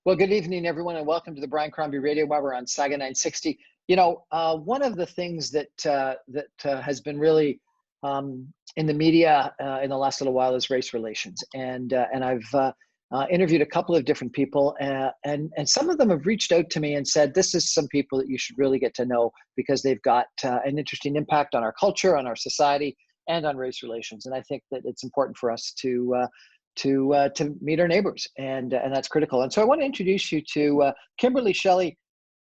Well, good evening, everyone, and welcome to the Brian Crombie Radio Hour on Saga 960. One of the things that has been really in the media in the last little while is race relations, and I've interviewed a couple of different people, and some of them have reached out to me and said, "This is some people that you should really get to know because they've got an interesting impact on our culture, on our society, and on race relations." And I think that it's important for us to meet our neighbors, and that's critical. And so I want to introduce you to Kimberly Shelley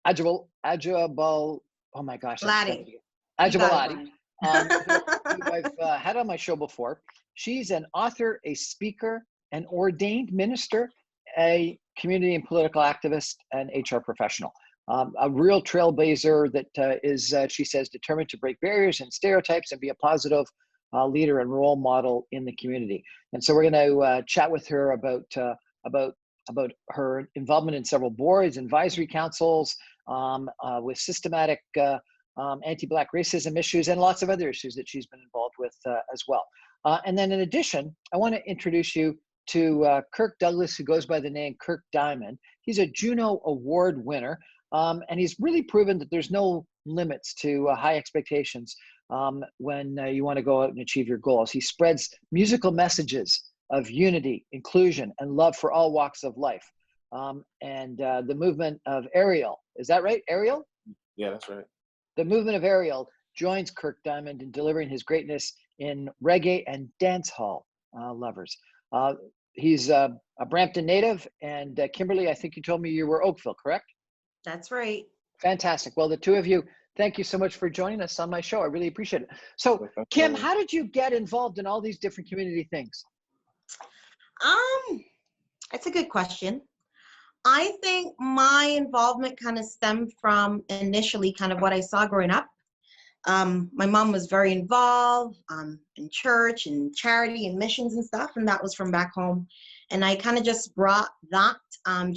Ajabal. Oh my gosh, Ajabalati, who I've had on my show before. She's an author, a speaker, an ordained minister, a community and political activist, and HR professional. A real trailblazer that is, she says, determined to break barriers and stereotypes and be a positive leader and role model in the community. And so we're going to chat with her about her involvement in several boards, advisory councils, with systematic anti-Black racism issues and lots of other issues that she's been involved with as well. And then in addition, I want to introduce you to Kirk Douglas, who goes by the name Kirk Diamond. He's a Juno Award winner, and he's really proven that there's no limits to high expectations when you want to go out and achieve your goals. He spreads musical messages of unity, inclusion, and love for all walks of life. And the movement of Ariel, is that right, Ariel? Yeah, that's right. The movement of Ariel joins Kirk Diamond in delivering his greatness in reggae and dance hall lovers. He's a Brampton native, and Kimberly, I think you told me you were Oakville, correct? That's right. Fantastic. Well, the two of you, thank you so much for joining us on my show. I really appreciate it. So, Kim, how did you get involved in all these different community things? That's a good question. I think my involvement kind of stemmed from initially kind of what I saw growing up. My mom was very involved in church and charity and missions and stuff, and that was from back home. And I kind of just brought that, a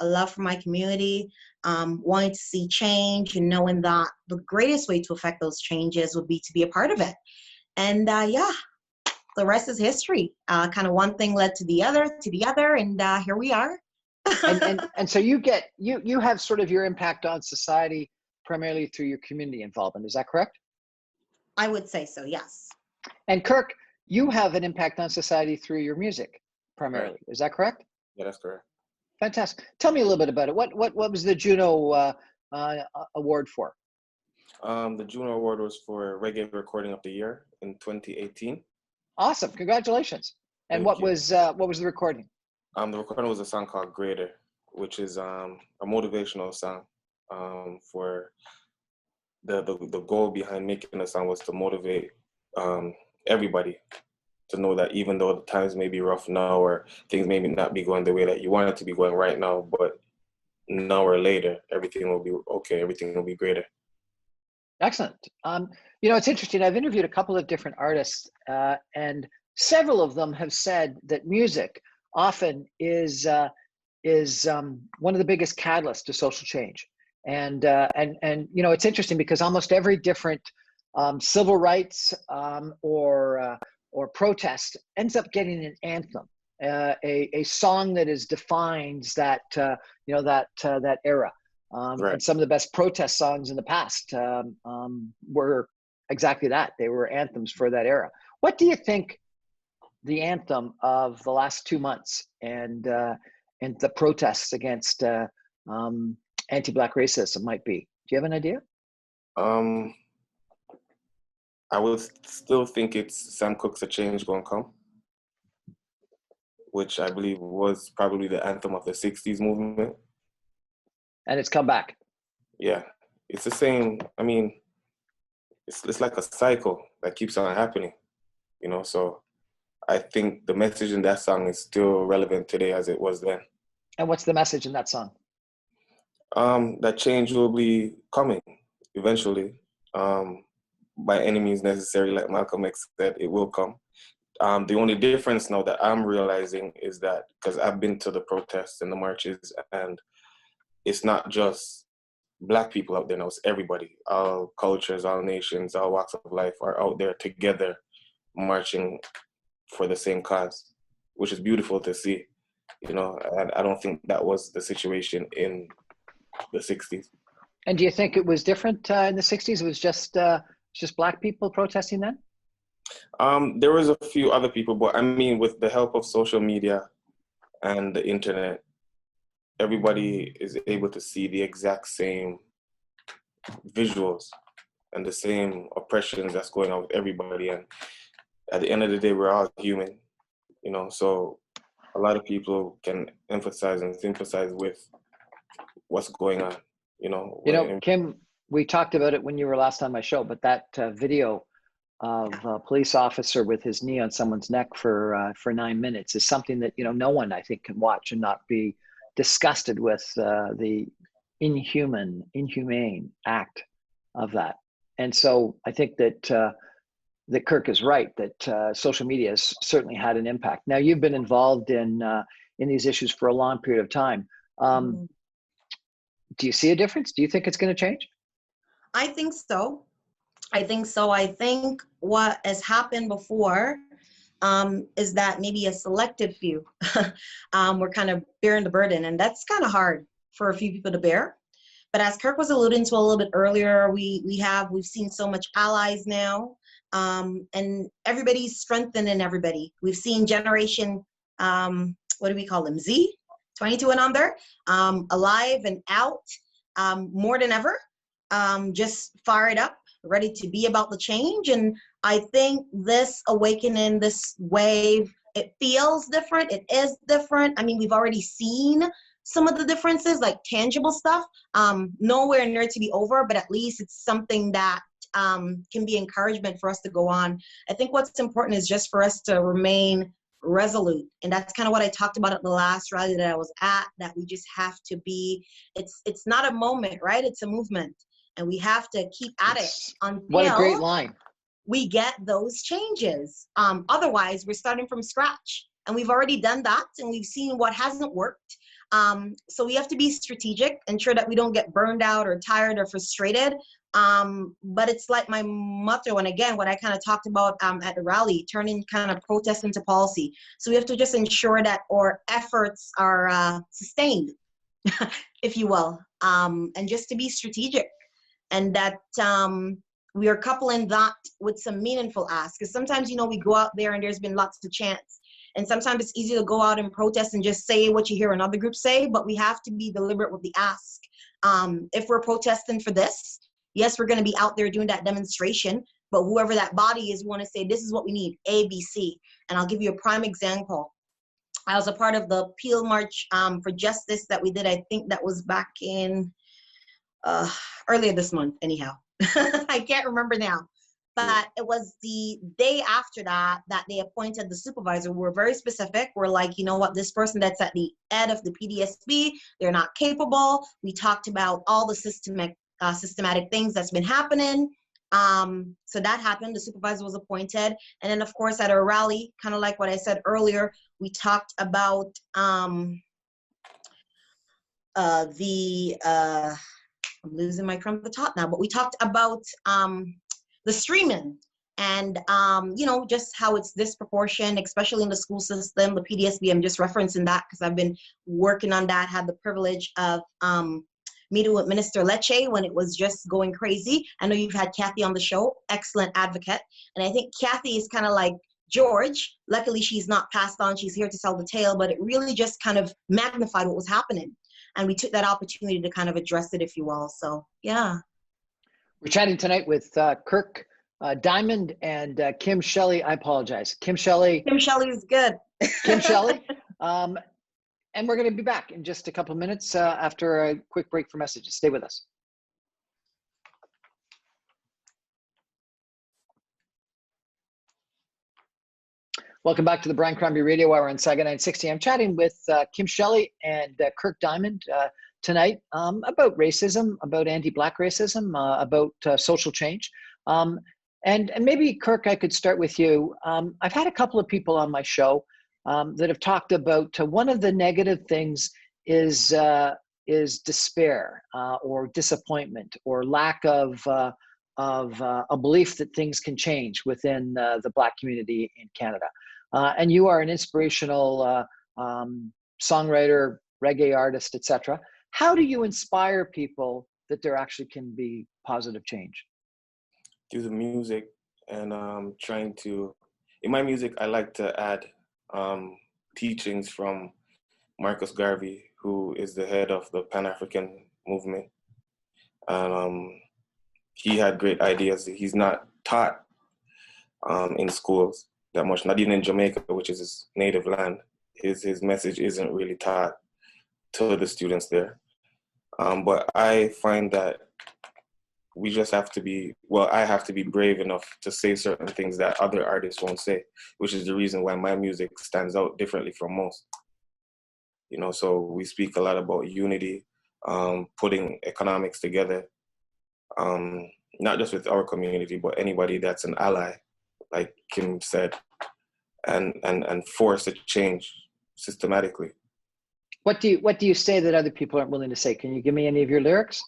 love for my community, wanting to see change and knowing that the greatest way to affect those changes would be to be a part of it. And the rest is history. Kind of one thing led to the other, and here we are. and so you have sort of your impact on society primarily through your community involvement. Is that correct? I would say so, yes. And Kirk, you have an impact on society through your music primarily. Right. Is that correct? Yeah, that's correct. Fantastic. Tell me a little bit about it. What was the Juno award for? The Juno Award was for Reggae Recording of the Year in 2018. Awesome. Congratulations. And what was the recording? The recording was a song called Greater, which is a motivational song. For the goal behind making the song was to motivate everybody to know that even though the times may be rough now or things may not be going the way that you want it to be going right now, but now or later, everything will be okay. Everything will be greater. Excellent. It's interesting. I've interviewed a couple of different artists, and several of them have said that music often is one of the biggest catalysts to social change. And it's interesting because almost every different civil rights or protest ends up getting an anthem, a song that defines that that era. Right. And some of the best protest songs in the past were exactly that. They were anthems for that era. What do you think the anthem of the last 2 months and the protests against anti-Black racism might be? Do you have an idea? I would still think it's Sam Cooke's "A Change Gonna Come," which I believe was probably the anthem of the 60s movement. And it's come back. Yeah, it's the same. I mean, it's like a cycle that keeps on happening, so I think the message in that song is still relevant today as it was then. And what's the message in that song? That change will be coming eventually. By any means necessary, like Malcolm X said, it will come. The only difference now that I'm realizing is that, because I've been to the protests and the marches, and it's not just Black people out there now, it's everybody. All cultures, all nations, all walks of life are out there together marching for the same cause, which is beautiful to see. you know, and I don't think that was the situation in the 60s. And do you think it was different in the 60s? It was just black people protesting then? There was a few other people, but I mean, with the help of social media and the internet, everybody is able to see the exact same visuals and the same oppressions that's going on with everybody. And at the end of the day, we're all human, you know, so a lot of people can emphasize and sympathize with what's going on, you know. You know, Kim, we talked about it when you were last on my show, but that video of a police officer with his knee on someone's neck for 9 minutes is something that, you know, no one I think can watch and not be disgusted with the inhumane act of that. And so I think that that Kirk is right, that social media has certainly had an impact. Now, you've been involved in these issues for a long period of time. Do you see a difference? Do you think it's going to change? I think so. I think what has happened before is that maybe a selective few were kind of bearing the burden, and that's kind of hard for a few people to bear. But as Kirk was alluding to a little bit earlier, we've seen so much allies now, and everybody's strengthening everybody. We've seen generation, what do we call them, Z, 22 and under, alive and out more than ever, just fired up, ready to be about the change. And I think this awakening, this wave, it feels different. It is different. I mean, we've already seen some of the differences, like tangible stuff, nowhere near to be over, but at least it's something that can be encouragement for us to go on. I think what's important is just for us to remain resolute. And that's kind of what I talked about at the last rally that I was at, that we just have to be, it's not a moment, right? It's a movement. And we have to keep at it until what a great line. We get those changes. Otherwise, we're starting from scratch. And we've already done that, and we've seen what hasn't worked. So we have to be strategic, ensure that we don't get burned out or tired or frustrated. But it's like my motto, and again, what I kind of talked about at the rally, turning kind of protest into policy. So we have to just ensure that our efforts are sustained, if you will, and just to be strategic. And that we are coupling that with some meaningful asks. Because sometimes, you know, we go out there and there's been lots of chants. And sometimes it's easy to go out and protest and just say what you hear another group say, but we have to be deliberate with the ask. If we're protesting for this, yes, we're going to be out there doing that demonstration, but whoever that body is, we want to say, this is what we need, A, B, C. And I'll give you a prime example. I was a part of the Peel March for Justice that we did. I think that was back in earlier this month, anyhow. I can't remember now. But it was the day after that they appointed the supervisor. We're very specific. We're like, you know what, this person that's at the head of the PDSB, they're not capable. We talked about all the systematic things that's been happening. So that happened. The supervisor was appointed. And then, of course, at our rally, kind of like what I said earlier, we talked about I'm losing my train of thought now, but we talked about the streaming and, you know, just how it's disproportionate, especially in the school system, the PDSB. I'm just referencing that because I've been working on that, had the privilege of meeting with Minister Lecce when it was just going crazy. I know you've had Kathy on the show, excellent advocate. And I think Kathy is kind of like George. Luckily, she's not passed on. She's here to tell the tale, but it really just kind of magnified what was happening. And we took that opportunity to kind of address it, if you will. So, yeah. We're chatting tonight with Kirk Diamond and Kim Shelley. I apologize. Kim Shelley. Kim Shelley is good. Kim Shelley. And we're going to be back in just a couple of minutes after a quick break for messages. Stay with us. Welcome back to the Brian Crombie Radio Hour on Saga 960. I'm chatting with Kim Shelley and Kirk Diamond tonight about racism, about anti-Black racism, about social change. And maybe, Kirk, I could start with you. I've had a couple of people on my show that have talked about one of the negative things is despair or disappointment or lack of a belief that things can change within the Black community in Canada. And you are an inspirational songwriter, reggae artist, etc. How do you inspire people that there actually can be positive change? Through the music and trying to, in my music, I like to add teachings from Marcus Garvey, who is the head of the Pan-African movement. And he had great ideas. He's not taught in schools that much, not even in Jamaica, which is his native land. His message isn't really taught to the students there. But I find that we just have to be, well, I have to be brave enough to say certain things that other artists won't say, which is the reason why my music stands out differently from most. You know, so we speak a lot about unity, putting economics together, not just with our community, but anybody that's an ally, like Kim said, and force a change systematically. What do you say that other people aren't willing to say? Can you give me any of your lyrics?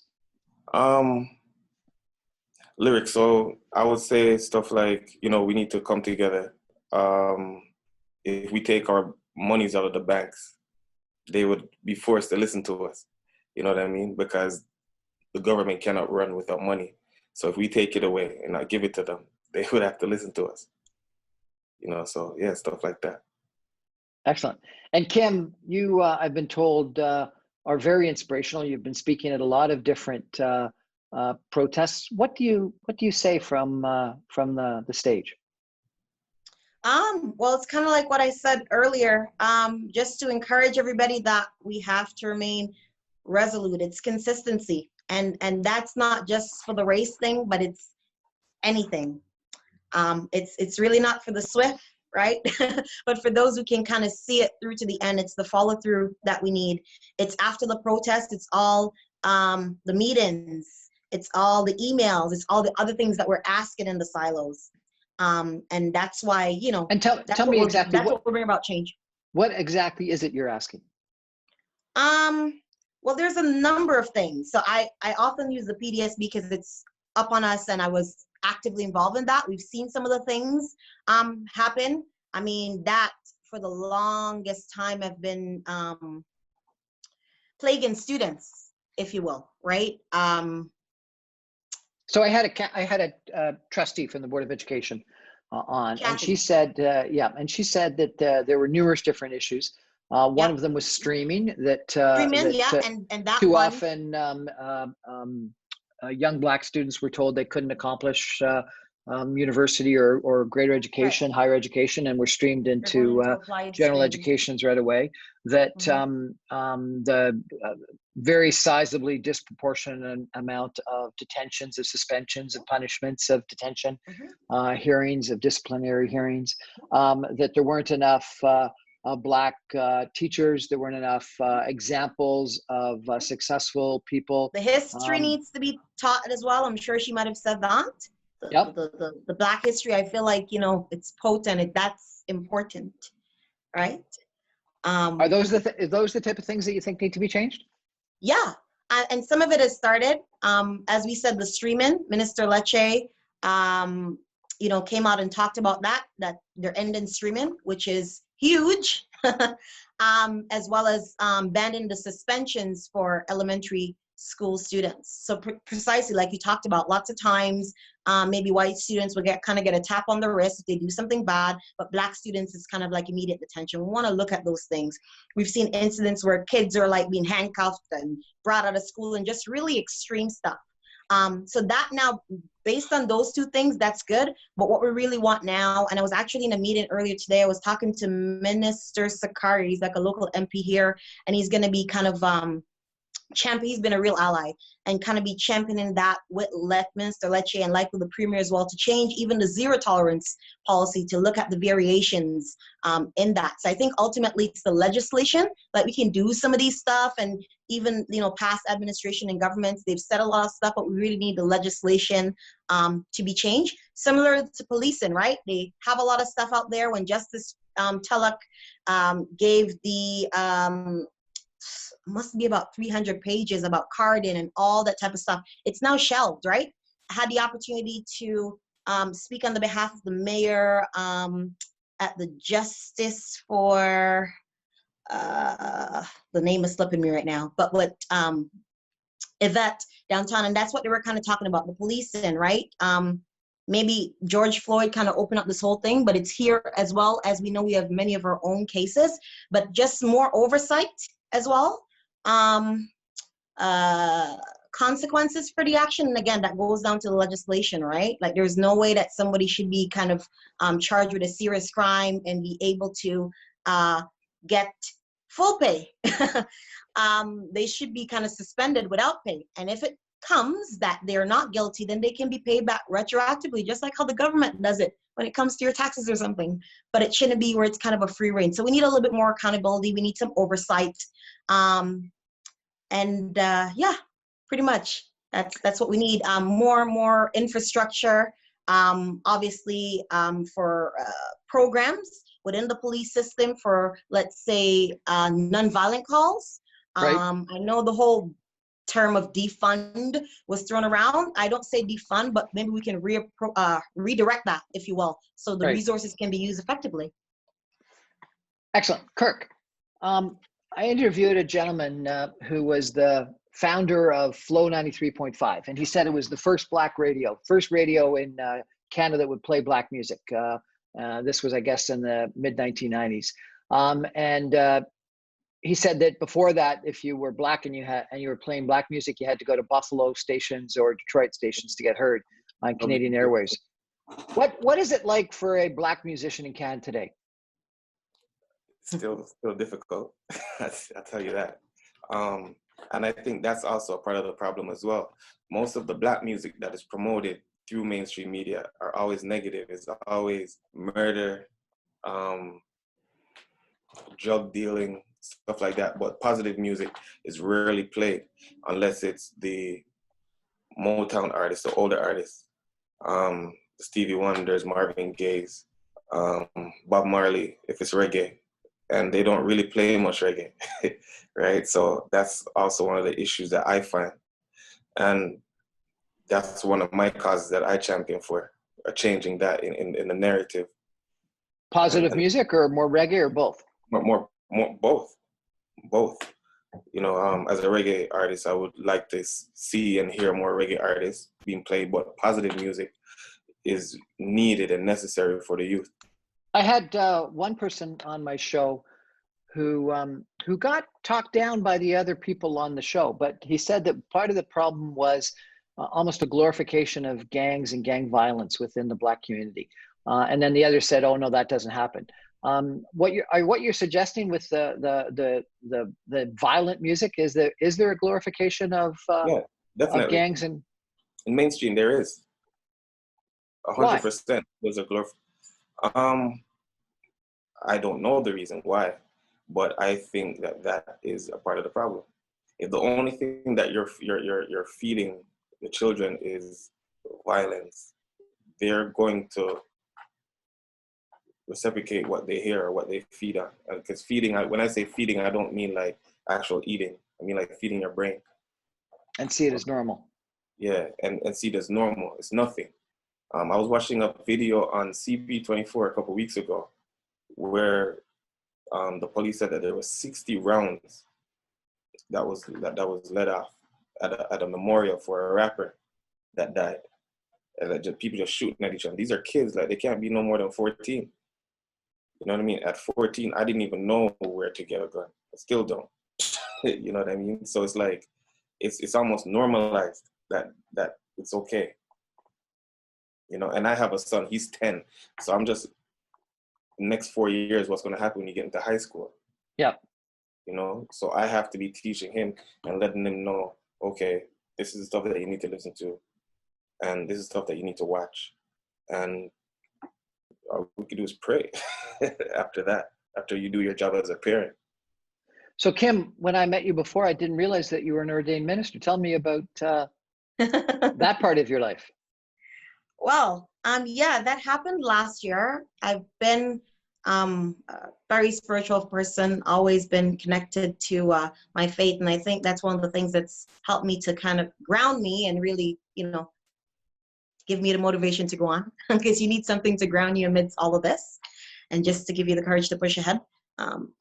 Lyrics. So I would say stuff like, you know, we need to come together. If we take our monies out of the banks, they would be forced to listen to us. You know what I mean? Because the government cannot run without money. So if we take it away and not give it to them, they would have to listen to us. You know, so yeah, stuff like that. Excellent. And Kim, you, I've been told, are very inspirational. You've been speaking at a lot of different protests. What do you say from the stage? Well, it's kind of like what I said earlier, just to encourage everybody that we have to remain resolute. It's consistency. And that's not just for the race thing, but it's anything. It's really not for the swift, right? But for those who can kind of see it through to the end, it's the follow through that we need. It's after the protest, it's all the meetings, it's all the emails, it's all the other things that we're asking in the silos. And that's why, you know, and tell me exactly what we're bringing about change. What exactly is it you're asking? Well, there's a number of things. So I often use the PDS because it's up on us, and I was actively involved in that. We've seen some of the things happen. I mean, that for the longest time have been plaguing students, if you will, right? So I had a trustee from the Board of Education on, Kathy. and she said, that there were numerous different issues. One of them was streaming. And that too one, often young Black students were told they couldn't accomplish university or greater education, right, higher education, and were streamed into general educations right away. That the very sizably disproportionate amount of detentions, of suspensions, of punishments, of detention, hearings, of disciplinary hearings, that there weren't enough Black teachers, there weren't enough examples of successful people. The history needs to be taught as well. I'm sure she might have said that. The Black history, I feel like, you know, it's potent. That's important, right? Are those the type of things that you think need to be changed? Yeah, and some of it has started. As we said, the streaming, Minister Lecce, you know, came out and talked about that they're ending streaming, which is huge, as well as banning the suspensions for elementary school students. So precisely like you talked about, lots of times maybe white students will get a tap on the wrist if they do something bad, but Black students is kind of like immediate detention. We want to look at those things. We've seen incidents where kids are like being handcuffed and brought out of school and just really extreme stuff. So that now, based on those two things, that's good. But what we really want now, and I was actually in a meeting earlier today, I was talking to Minister Sakari, he's like a local MP here, and he's going to be kind of he's been a real ally and kind of be championing that with Minister Lecce and likely the Premier as well, to change even the zero tolerance policy, to look at the variations in that. So I think ultimately it's the legislation that we can do some of these stuff, and even, you know, past administration and governments, they've said a lot of stuff, but we really need the legislation to be changed. Similar to policing, right? They have a lot of stuff out there. When Justice Tulloch gave the must be about 300 pages about carding and all that type of stuff, it's now shelved, right? I had the opportunity to speak on the behalf of the mayor at the Justice for the name is slipping me right now, but what Yvette downtown, and that's what they were kind of talking about, the policing, right? Maybe George Floyd kind of opened up this whole thing, but it's here as well, as we know we have many of our own cases, but just more oversight as well. Consequences for the action, and again, that goes down to the legislation, right? Like, there's no way that somebody should be kind of charged with a serious crime and be able to get full pay. They should be kind of suspended without pay, and if it comes that they're not guilty, then they can be paid back retroactively, just like how the government does it when it comes to your taxes or something. But it shouldn't be where it's kind of a free reign. So we need a little bit more accountability. We need some oversight. Yeah, pretty much that's what we need. More infrastructure, obviously, for programs within the police system for, let's say, nonviolent calls. Right. I know the whole term of defund was thrown around. I don't say defund, but maybe we can redirect that, if you will, so the resources can be used effectively. Excellent. Kirk, I interviewed a gentleman who was the founder of Flow 93.5, and he said it was the first radio in Canada that would play black music. This was, I guess, in the mid-1990s. He said that before that, if you were black and you were playing black music, you had to go to Buffalo stations or Detroit stations to get heard on Canadian Airways. What is it like for a black musician in Canada today? Still difficult. I'll tell you that. And I think that's also a part of the problem as well. Most of the black music that is promoted through mainstream media are always negative. It's always murder, drug dealing, stuff like that. But positive music is rarely played unless it's the Motown artists, the older artists, the Stevie Wonders, Marvin Gaye's, Bob Marley, if it's reggae. And they don't really play much reggae, right? So that's also one of the issues that I find. And that's one of my causes that I champion for, changing that in the narrative. Positive music or more reggae or both? More both. You know, as a reggae artist, I would like to see and hear more reggae artists being played, but positive music is needed and necessary for the youth. I had one person on my show who got talked down by the other people on the show, but he said that part of the problem was almost a glorification of gangs and gang violence within the black community. And then the other said, "Oh no, that doesn't happen." What you're suggesting with the violent music is there a glorification of definitely of gangs and in mainstream? There is 100%. There's a I don't know the reason why, but I think that is a part of the problem. If the only thing that you're feeding the children is violence, they're going to reciprocate what they hear or what they feed on. Because feeding, when I say feeding, I don't mean like actual eating. I mean like feeding your brain. And see it as normal. Yeah, and see it as normal. It's nothing. I was watching a video on CP24 a couple weeks ago where the police said that there were 60 rounds that was let off at a memorial for a rapper that died. And that people just shooting at each other. These are kids, like they can't be no more than 14. You know what I mean? At 14, I didn't even know where to get a gun. I still don't. You know what I mean? So it's like, it's almost normalized that it's okay. You know, and I have a son, he's 10. So I'm just, next 4 years, what's going to happen when you get into high school? Yeah. You know, so I have to be teaching him and letting him know, okay, this is the stuff that you need to listen to. And this is stuff that you need to watch. And all we can do is pray after that, after you do your job as a parent. So Kim, when I met you before, I didn't realize that you were an ordained minister. Tell me about that part of your life. Well, yeah, that happened last year. I've been a very spiritual person, always been connected to my faith. And I think that's one of the things that's helped me to kind of ground me and really, you know, give me the motivation to go on, because you need something to ground you amidst all of this and just to give you the courage to push ahead.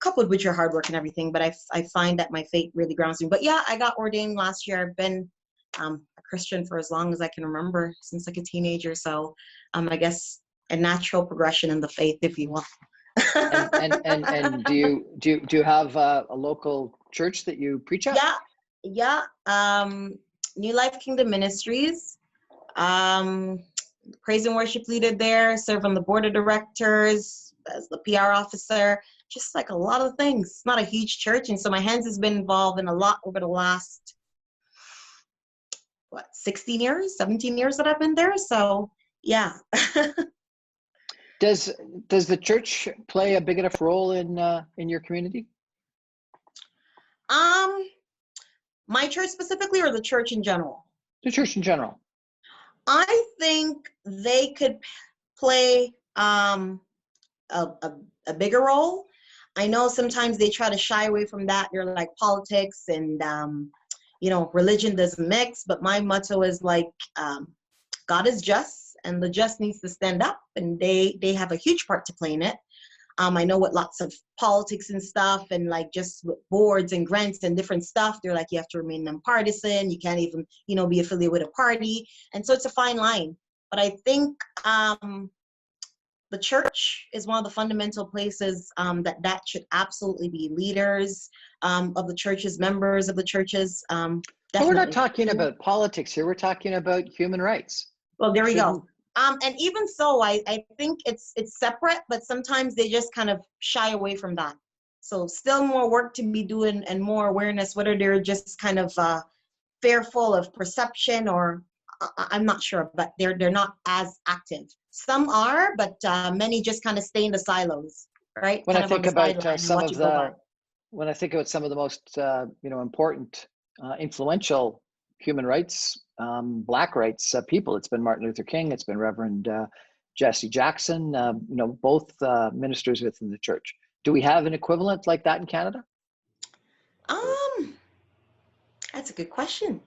coupled with your hard work and everything. But I find that my faith really grounds me. But yeah, I got ordained last year. I've been a Christian for as long as I can remember, since like a teenager. So I guess a natural progression in the faith, if you will. And do you have a local church that you preach at? Yeah. New Life Kingdom Ministries. Praise and worship leader there, serve on the board of directors as the PR officer, just like a lot of things. It's not a huge church, and so my hands has been involved in a lot over the last 16 years, 17 years that I've been there. So yeah. Does the church play a big enough role in your community? My church specifically, or the church in general? The church in general. I think they could play a bigger role. I know sometimes they try to shy away from that. They're like politics and religion doesn't mix. But my motto is like, God is just, and the just needs to stand up, and they have a huge part to play in it. I know with lots of politics and stuff, and like just with boards and grants and different stuff, they're like, you have to remain nonpartisan. You can't even, be affiliated with a party. And so it's a fine line. But I think the church is one of the fundamental places that should absolutely be leaders of the churches, members of the churches. Definitely. But we're not talking about politics here. We're talking about human rights. Well, there we go. And even so, I think it's separate, but sometimes they just kind of shy away from that. So still more work to be doing and more awareness, whether they're just kind of fearful of perception or I'm not sure, but they're not as active. Some are, but many just kind of stay in the silos, right? When I think about some of the most important, influential human rights, Black rights people, it's been Martin Luther King, it's been Reverend Jesse Jackson, both ministers within the church. Do we have an equivalent like that in Canada? That's a good question.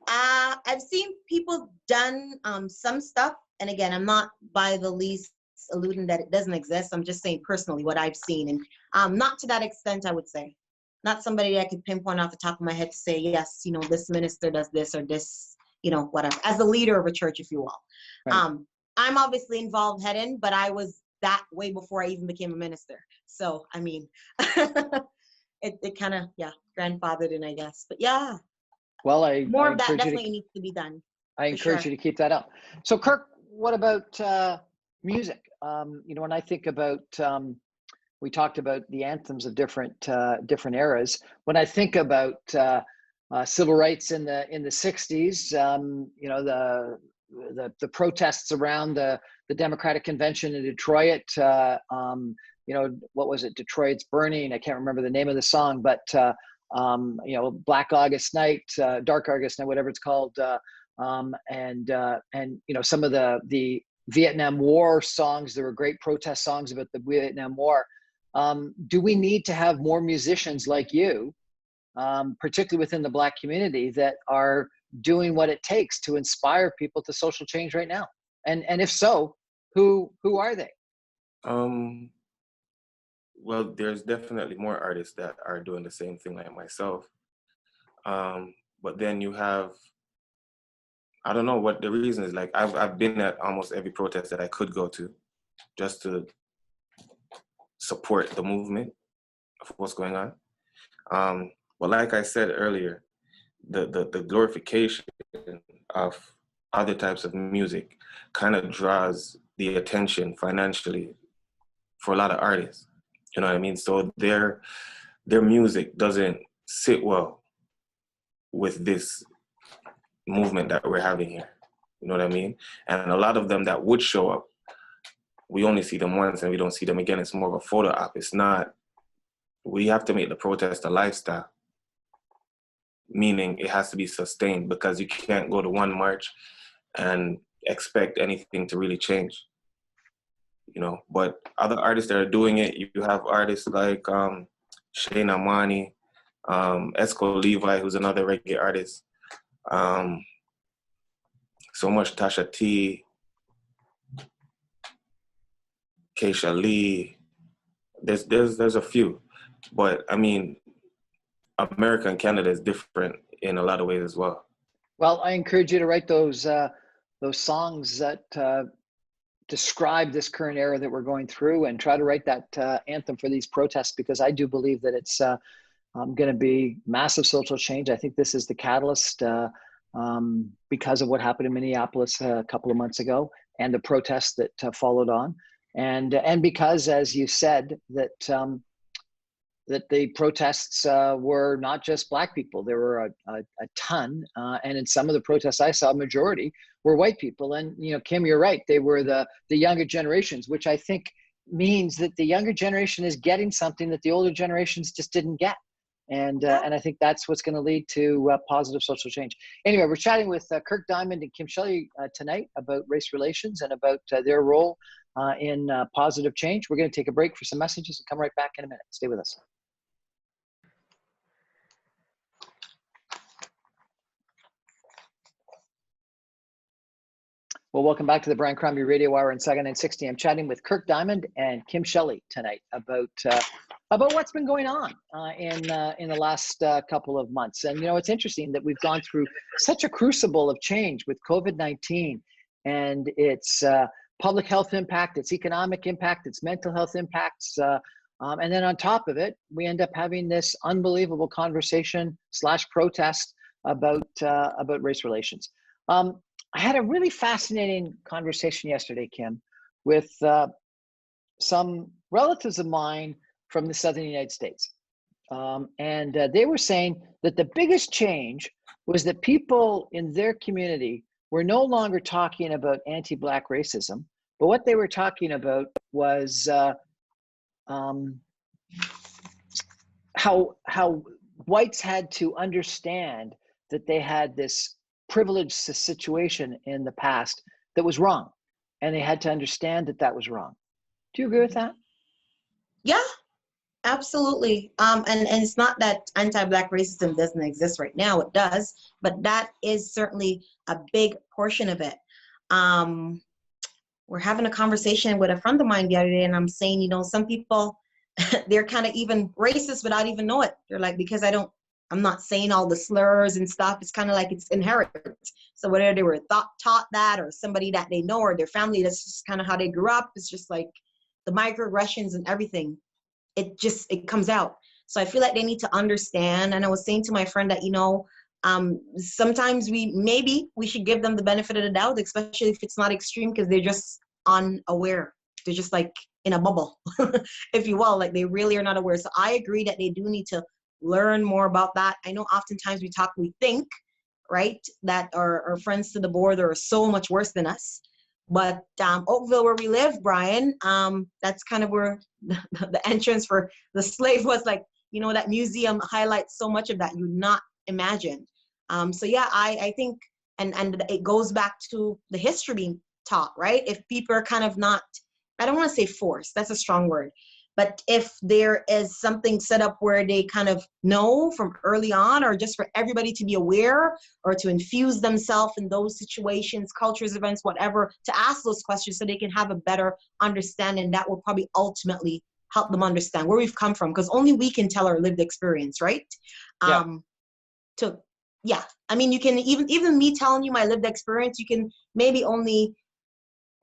I've seen people done some stuff, and again, I'm not by the least alluding that it doesn't exist. I'm just saying personally what I've seen, and not to that extent, I would say. Not somebody I could pinpoint off the top of my head to say, yes, this minister does this or this, whatever. As a leader of a church, if you will. Right. I'm obviously involved heading, but I was that way before I even became a minister. So, I mean, it kind of, grandfathered in, I guess. But yeah. Well, more of that definitely needs to be done. I encourage you to keep that up. So, Kirk, what about music? When I think about, we talked about the anthems of different eras. When I think about civil rights in the 60s, the protests around the Democratic Convention in Detroit. What was it? Detroit's Burning. I can't remember the name of the song, but Black August Night, Dark August Night, whatever it's called, and some of the Vietnam War songs. There were great protest songs about the Vietnam War. Do we need to have more musicians like you, particularly within the Black community, that are doing what it takes to inspire people to social change right now? And if so, who are they? Well, there's definitely more artists that are doing the same thing like myself. But then you have, I don't know what the reason is. Like I've been at almost every protest that I could go to, just to support the movement of what's going on. But like I said earlier, the glorification of other types of music kind of draws the attention financially for a lot of artists. You know what I mean? So their music doesn't sit well with this movement that we're having here. You know what I mean? And a lot of them that would show up, we only see them once and we don't see them again. It's more of a photo op. It's not, we have to make the protest a lifestyle, meaning it has to be sustained, because you can't go to one march and expect anything to really change. But other artists that are doing it, you have artists like Shane Amani, Esco Levi, who's another reggae artist, so much Tasha T, Keisha Lee, there's a few, but I mean, America and Canada is different in a lot of ways as well. Well, I encourage you to write those songs that describe this current era that we're going through, and try to write that anthem for these protests, because I do believe that it's going to be massive social change. I think this is the catalyst because of what happened in Minneapolis a couple of months ago, and the protests that followed on, and because, as you said, that the protests were not just Black people. There were a ton, and in some of the protests I saw, a majority were white people. And Kim, you're right. They were the younger generations, which I think means that the younger generation is getting something that the older generations just didn't get. And I think that's what's going to lead to positive social change. Anyway, we're chatting with Kirk Diamond and Kim Shelley tonight about race relations and about their role in positive change. We're going to take a break for some messages and come right back in a minute. Stay with us. Well, welcome back to the Brian Crombie Radio Hour on Saga 960. I'm chatting with Kirk Diamond and Kim Shelley tonight about what's been going on in the last couple of months. And it's interesting that we've gone through such a crucible of change with COVID-19 and its public health impact, its economic impact, its mental health impacts, and then on top of it, we end up having this unbelievable conversation / protest about race relations. I had a really fascinating conversation yesterday, Kim, with some relatives of mine from the southern United States. And they were saying that the biggest change was that people in their community were no longer talking about anti-Black racism, but what they were talking about was how whites had to understand that they had this privileged situation in the past that was wrong, and they had to understand that that was wrong. Do you agree with that? Yeah, absolutely. And it's not that anti-Black racism doesn't exist right now. It does, but that is certainly a big portion of it. We're having a conversation with a friend of mine the other day, and I'm saying, some people, they're kind of even racist without even know it. They're like, because I'm not saying all the slurs and stuff. It's kind of like it's inherent. So whether they were taught that, or somebody that they know, or their family, that's just kind of how they grew up. It's just like the microaggressions and everything. It comes out. So I feel like they need to understand. And I was saying to my friend that, sometimes we should give them the benefit of the doubt, especially if it's not extreme, because they're just unaware. They're just like in a bubble, if you will, like they really are not aware. So I agree that they do need to learn more about that. I know oftentimes we think, right, that our friends to the border are so much worse than us. But Oakville, where we live, Brian, that's kind of where the entrance for the slave was. Like, that museum highlights so much of that you not imagine. So yeah, I think, and it goes back to the history being taught, right? If people are kind of not, I don't want to say forced, that's a strong word, but if there is something set up where they kind of know from early on, or just for everybody to be aware, or to infuse themselves in those situations, cultures, events, whatever, to ask those questions so they can have a better understanding, that will probably ultimately help them understand where we've come from, because only we can tell our lived experience, right? Yeah. I mean, you can, even me telling you my lived experience, you can maybe only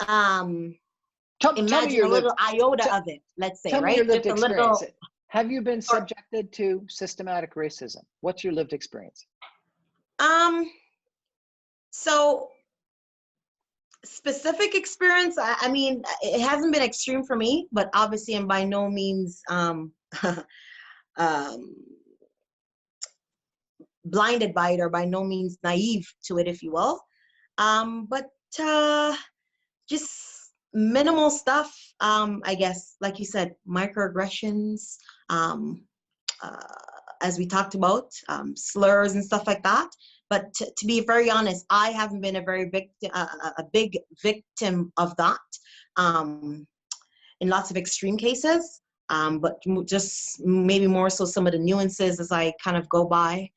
imagine a little iota of it, let's say, tell right? Me your lived Just a experience. little. Have you been subjected to systematic racism? What's your lived experience? So specific experience, I mean, it hasn't been extreme for me, but obviously I'm by no means blinded by it, or by no means naive to it, if you will. But just minimal stuff, I guess, like you said, microaggressions, as we talked about, slurs and stuff like that. But to be very honest, I haven't been a big victim of that in lots of extreme cases, but just maybe more so some of the nuances as I kind of go by.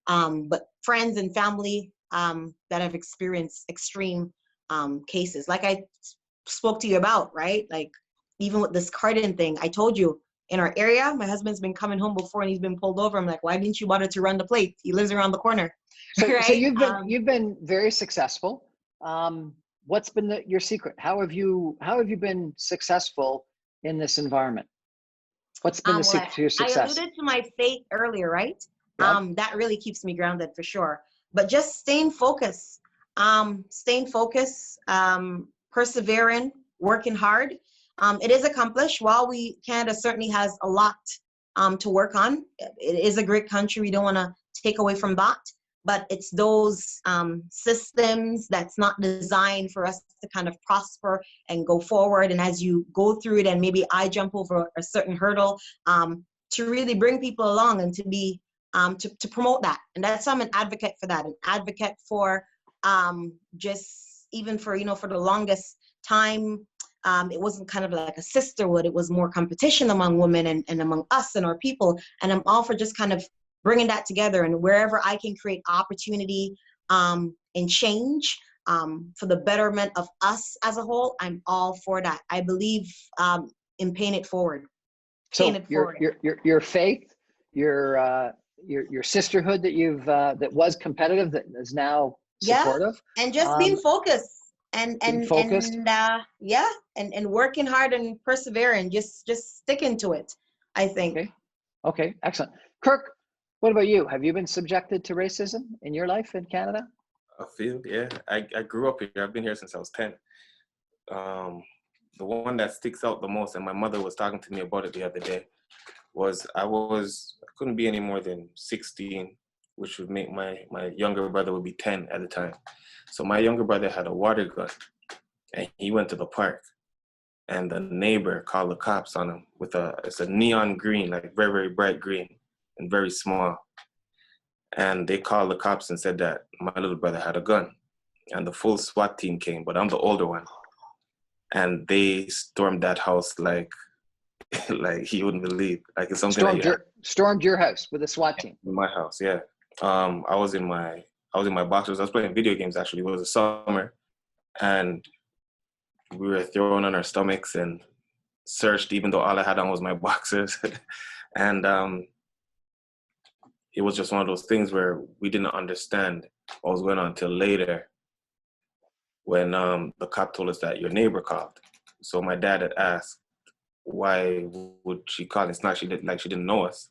But friends and family that have experienced extreme cases, like I spoke to you about, right? Like even with this Cardin thing, I told you in our area. My husband's been coming home before and he's been pulled over. I'm like, why didn't you bother to run the plate? He lives around the corner. So, Right? so you've been very successful. What's been your secret? How have you been successful in this environment? What's been the secret to your I success? alluded to my faith earlier, right? Yeah. That really keeps me grounded for sure. But just staying focused, persevering, working hard. It is accomplished. While Canada certainly has a lot to work on. It is a great country. We don't want to take away from that. But it's those systems that's not designed for us to kind of prosper and go forward. And as you go through it, and maybe I jump over a certain hurdle, to really bring people along and to be to promote that. And that's why I'm an advocate for that. An advocate for just even for for the longest time. It wasn't kind of like a sisterhood. It was more competition among women and among us and our people. And I'm all for just kind of bringing that together, and wherever I can create opportunity and change for the betterment of us as a whole, I'm all for that. I believe in paying it forward. So your faith, your sisterhood that was competitive, that is now supportive. Yeah, and just being focused and focused. And working hard and persevering, just sticking to it, I think. Okay, excellent. Kirk, what about you? Have you been subjected to racism in your life in Canada? I feel, yeah. I grew up here. I've been here since I was 10. The one that sticks out the most, and my mother was talking to me about it the other day, was I couldn't be any more than 16, which would make my younger brother would be 10 at the time. So my younger brother had a water gun, and he went to the park, and the neighbor called the cops on him with it's a neon green, like very, very bright green and very small. And they called the cops and said that my little brother had a gun, and the full SWAT team came, but I'm the older one. And they stormed that house like he wouldn't believe. Like it's something stormed your house with a SWAT team. In my house, yeah. I was in my boxers. I was playing video games actually. It was a summer, and we were thrown on our stomachs and searched, even though all I had on was my boxers. And it was just one of those things where we didn't understand what was going on until later, when the cop told us that your neighbor called. So my dad had asked, why would she call? It's not she didn't know us.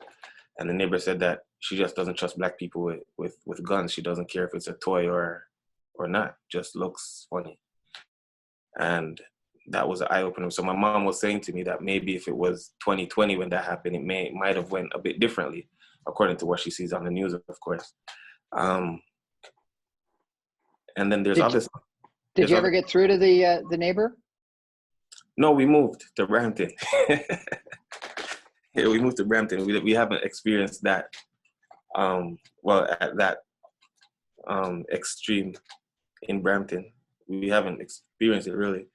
And the neighbor said that she just doesn't trust black people with guns. She doesn't care if it's a toy or not. Just looks funny. And that was an eye-opener. So my mom was saying to me that maybe if it was 2020 when that happened, it might have went a bit differently, according to what she sees on the news, of course. And then there's others. Did you ever get through to the neighbor? No, we moved to Brampton. Yeah, we moved to Brampton. We haven't experienced that. At that extreme in Brampton, we haven't experienced it really.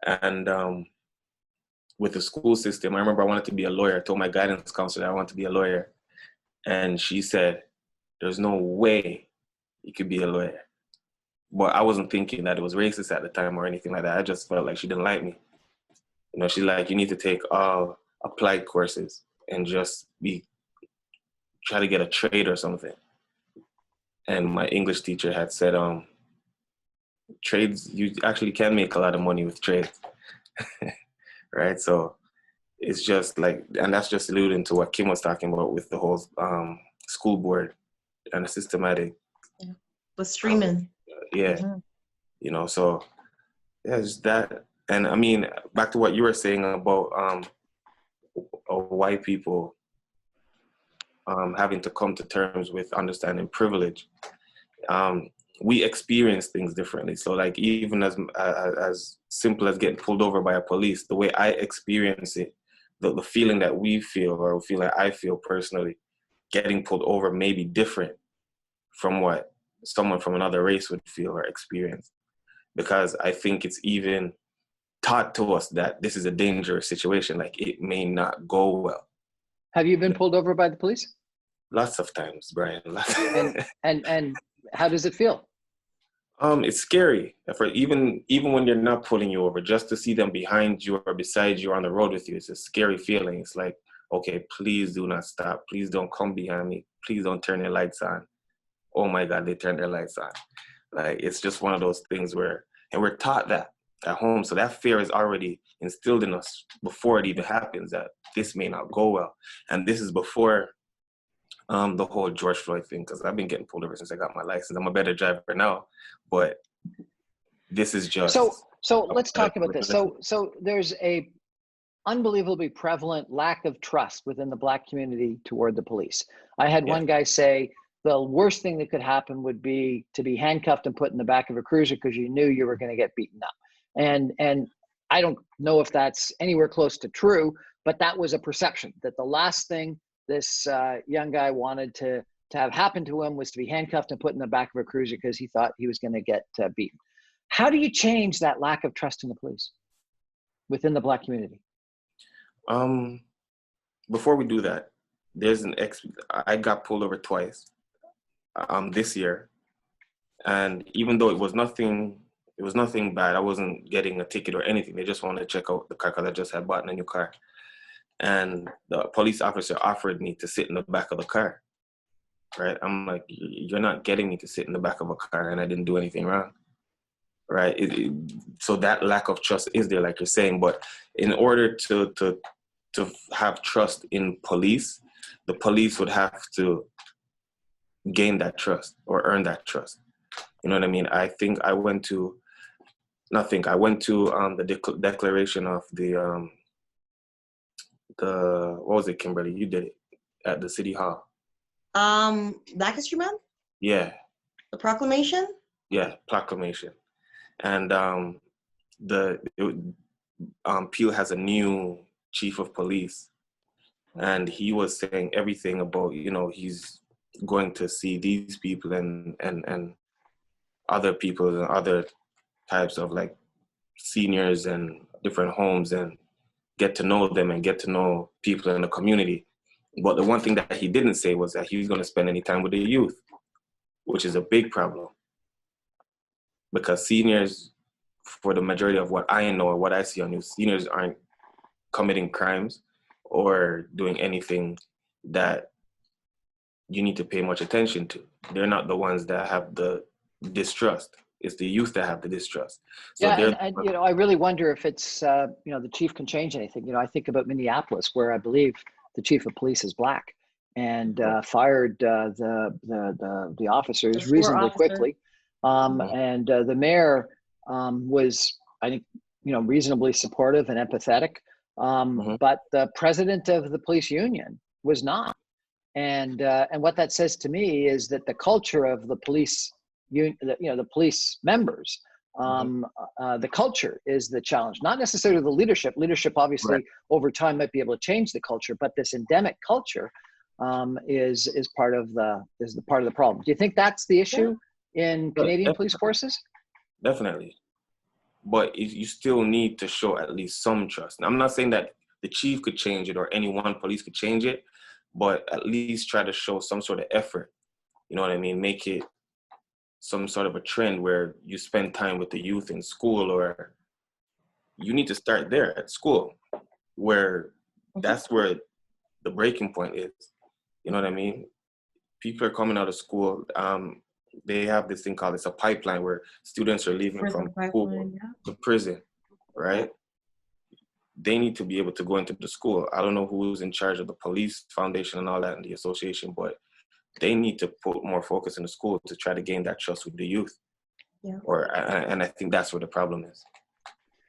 And with the school system, I remember I wanted to be a lawyer. I told my guidance counselor I wanted to be a lawyer, and she said, "There's no way you could be a lawyer." But I wasn't thinking that it was racist at the time or anything like that. I just felt like she didn't like me. She's like, you need to take all applied courses and just try to get a trade or something. And my English teacher had said, trades, you actually can make a lot of money with trades, right? So it's just like, and that's just alluding to what Kim was talking about with the whole school board and the systematic. Yeah. The streaming. Mm-hmm. So yeah, it's that. And I mean, back to what you were saying about white people having to come to terms with understanding privilege. We experience things differently. So like even as simple as getting pulled over by a police, the way I experience it, the feeling that we feel, or feel like I feel personally, getting pulled over may be different from what someone from another race would feel or experience. Because I think it's even taught to us that this is a dangerous situation, like it may not go well. Have you been pulled over by the police? Lots of times, Brian. And how does it feel? It's scary. Even when they're not pulling you over, just to see them behind you or beside you or on the road with you, it's a scary feeling. It's like, okay, please do not stop. Please don't come behind me. Please don't turn your lights on. Oh my God, they turned their lights on. Like, it's just one of those things where, and we're taught that at home. So that fear is already instilled in us before it even happens, that this may not go well. And this is before the whole George Floyd thing, because I've been getting pulled over since I got my license. I'm a better driver now, but this is just. So let's talk about this. So there's a unbelievably prevalent lack of trust within the Black community toward the police. I had one guy say the worst thing that could happen would be to be handcuffed and put in the back of a cruiser because you knew you were going to get beaten up. And I don't know if that's anywhere close to true, but that was a perception, that the last thing this young guy wanted to have happen to him was to be handcuffed and put in the back of a cruiser because he thought he was going to get beaten. How do you change that lack of trust in the police within the Black community? Before we do that, I got pulled over twice this year, and even though it was nothing bad, I wasn't getting a ticket or anything. They just wanted to check out the car because I just had bought a new car, and the police officer offered me to sit in the back of the car. Right? I'm like, you're not getting me to sit in the back of a car, and I didn't do anything wrong. Right? So that lack of trust is there, like you're saying. But in order to have trust in police, the police would have to gain that trust or earn that trust. You know what I mean? I went to the declaration of the what was it, Kimberly? You did it at the city hall. Black History Month? Yeah. The proclamation? Yeah, proclamation. And Peel has a new chief of police, and he was saying everything about, he's going to see these people and other people and other types of like seniors and different homes and get to know them and get to know people in the community. But the one thing that he didn't say was that he was going to spend any time with the youth, which is a big problem. Because seniors, for the majority of what I know or what I see on news, seniors aren't committing crimes or doing anything that you need to pay much attention to. They're not the ones that have the distrust. It's the youth that have the distrust. So I really wonder if it's the chief can change anything. I think about Minneapolis, where I believe the chief of police is Black, and fired the officers reasonably quickly. And the mayor was, I think, reasonably supportive and empathetic. But the president of the police union was not. And what that says to me is that the culture of the police, the police members, the culture is the challenge, not necessarily the leadership. Leadership, obviously, over time might be able to change the culture, but this endemic culture is part of the problem. Do you think that's the issue in Canadian police forces? Definitely. But you still need to show at least some trust. Now, I'm not saying that the chief could change it or any one police could change it, but at least try to show some sort of effort. You know what I mean? Make it some sort of a trend where you spend time with the youth in school, or you need to start there at school, where that's where the breaking point is. You know what I mean? People are coming out of school. They have this thing called, it's a pipeline where students are leaving from school to prison, right? They need to be able to go into the school. I don't know who's in charge of the police foundation and all that in the association, but they need to put more focus in the school to try to gain that trust with the youth. Yeah. And I think that's where the problem is.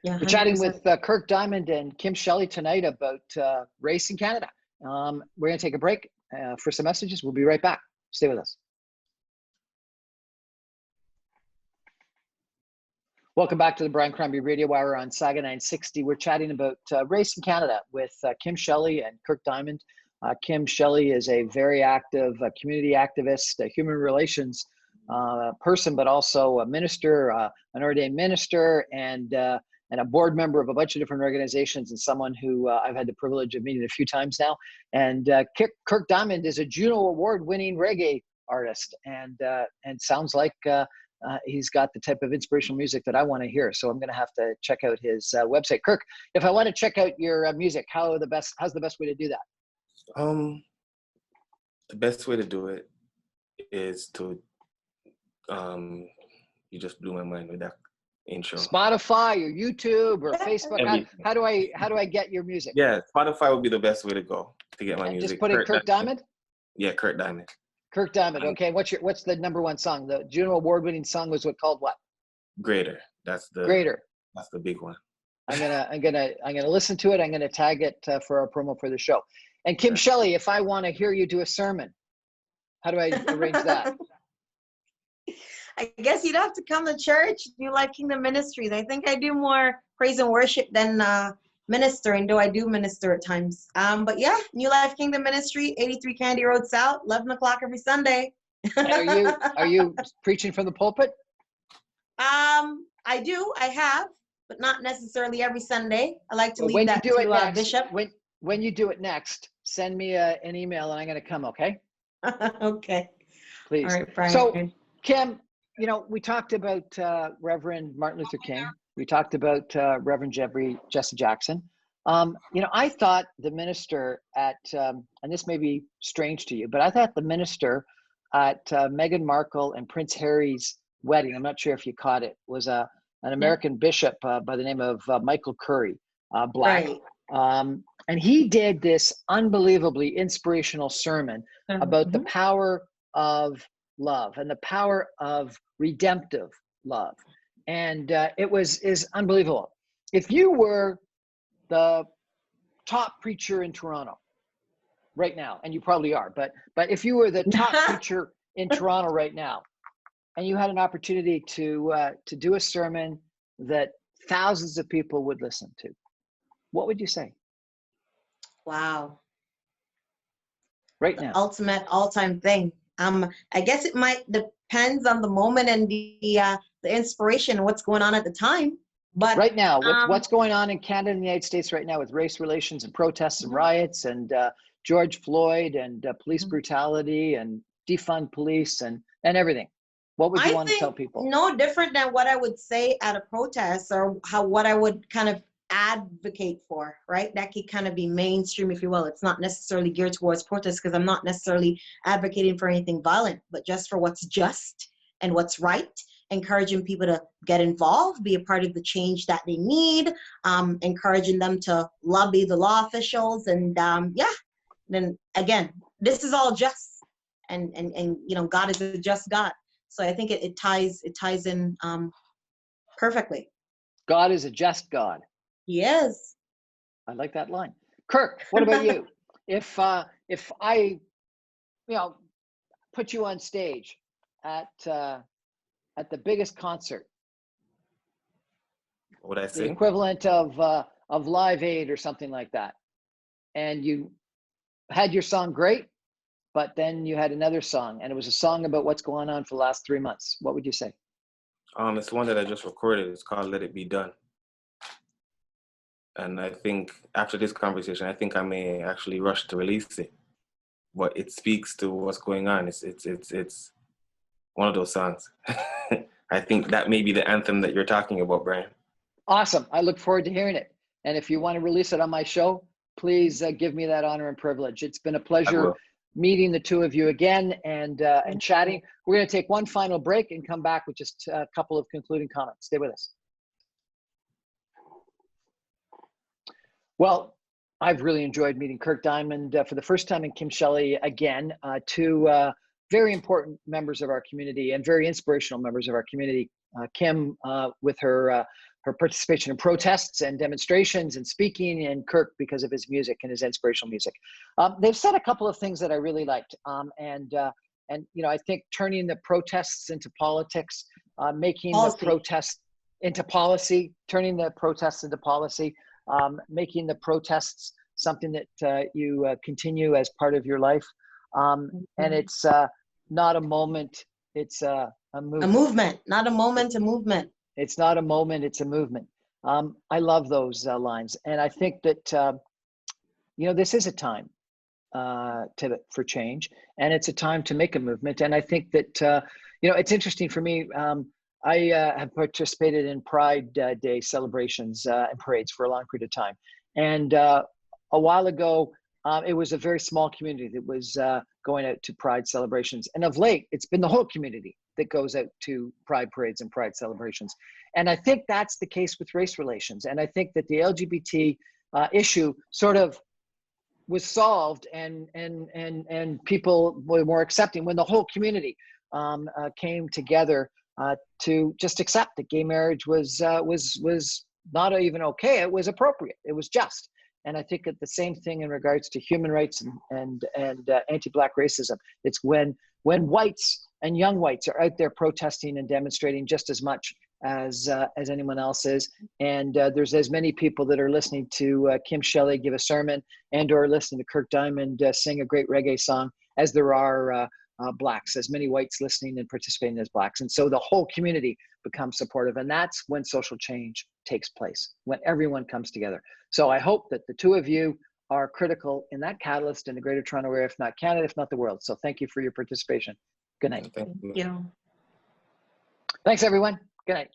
Yeah, we're chatting with Kirk Diamond and Kim Shelley tonight about race in Canada. We're going to take a break for some messages. We'll be right back. Stay with us. Welcome back to the Brian Crombie Radio Hour on Saga 960. We're chatting about race in Canada with Kim Shelley and Kirk Diamond. Kim Shelley is a very active community activist, a human relations person, but also a minister, an ordained minister, and a board member of a bunch of different organizations, and someone who I've had the privilege of meeting a few times now. And Kirk Diamond is a Juno Award-winning reggae artist, and sounds like he's got the type of inspirational music that I want to hear. So I'm going to have to check out his website. Kirk, if I want to check out your music, how's the best way to do that? The best way to do it is to, you just blew my mind with that intro. Spotify or YouTube or Facebook. How do I get your music? Yeah, Spotify would be the best way to go to get my music. Just put in Kirk Diamond? Yeah, Kirk Diamond. Kirk Diamond. Okay. What's the number one song? The Juno Award-winning song was called what? Greater. Greater. That's the big one. I'm gonna listen to it. I'm gonna tag it for our promo for the show. And Kim Shelley, if I want to hear you do a sermon, how do I arrange that? I guess you'd have to come to church, New Life Kingdom Ministries. I think I do more praise and worship than ministering, though I do minister at times. But yeah, New Life Kingdom Ministry, 83 Candy Road South, 11 o'clock every Sunday. Are you preaching from the pulpit? I do. I have, but not necessarily every Sunday. I like to leave that to next, Bishop. When you do it next, send me an email and I'm going to come, okay? Okay. Please. All right, Brian. So, Kim, we talked about Reverend Martin Luther King. We talked about Reverend Jesse Jackson. I thought the minister at, and this may be strange to you, but I thought the minister at Meghan Markle and Prince Harry's wedding, I'm not sure if you caught it, was an American bishop by the name of Michael Curry, Black. Right. And he did this unbelievably inspirational sermon about the power of love and the power of redemptive love. And it is unbelievable. If you were the top preacher in Toronto right now, and you probably are, but if you were the top preacher in Toronto right now, and you had an opportunity to do a sermon that thousands of people would listen to, what would you say? Wow. Right now. The ultimate all-time thing. I guess it might depends on the moment and the inspiration and what's going on at the time. But right now, what's going on in Canada and the United States right now with race relations and protests and riots and George Floyd and police brutality and defund police and everything? What would you want to tell people? No different than what I would say at a protest or what I would kind of advocate for, right? That could kind of be mainstream, if you will. It's not necessarily geared towards protest because I'm not necessarily advocating for anything violent, but just for what's just and what's right, encouraging people to get involved, be a part of the change that they need, encouraging them to lobby the law officials. And then again, this is all just, and God is a just God. So I think it ties in perfectly. God is a just God. Yes. I like that line. Kirk, what about you? If I, put you on stage at the biggest concert, what would I say? The equivalent of Live Aid or something like that, and you had your song great, but then you had another song, and it was a song about what's going on for the last 3 months, what would you say? It's one that I just recorded. It's called Let It Be Done. And I think after this conversation, I think I may actually rush to release it. But it speaks to what's going on. It's one of those songs. I think that may be the anthem that you're talking about, Brian. Awesome. I look forward to hearing it. And if you want to release it on my show, please give me that honor and privilege. It's been a pleasure meeting the two of you again and chatting. We're going to take one final break and come back with just a couple of concluding comments. Stay with us. Well, I've really enjoyed meeting Kirk Diamond for the first time and Kim Shelley again, two very important members of our community and very inspirational members of our community. Kim with her participation in protests and demonstrations and speaking, and Kirk because of his music and his inspirational music. They've said a couple of things that I really liked, and I think turning the protests into politics, making the protests into policy, turning the protests into policy, making the protests something that you continue as part of your life, and it's not a moment, it's a movement. A movement, not a moment, a movement. It's not a moment, it's a movement. I love those lines. And I think that, this is a time for change, and it's a time to make a movement. And I think that, it's interesting for me. I have participated in Pride Day celebrations and parades for a long period of time. And a while ago, it was a very small community that was going out to Pride celebrations. And of late, it's been the whole community that goes out to Pride parades and Pride celebrations. And I think that's the case with race relations. And I think that the LGBT issue sort of was solved and people were more accepting when the whole community came together to just accept that gay marriage was not even okay. It was appropriate. It was just. And I think that the same thing in regards to human rights and anti-Black racism. It's when whites and young whites are out there protesting and demonstrating just as much as anyone else is. And there's as many people that are listening to Kim Shelley give a sermon and or listening to Kirk Diamond sing a great reggae song as there are Blacks, as many whites listening and participating as Blacks. And so the whole community becomes supportive. And that's when social change takes place, when everyone comes together. So I hope that the two of you are critical in that catalyst in the Greater Toronto Area, if not Canada, if not the world. So thank you for your participation. Good night. Thank you. Thanks, everyone. Good night.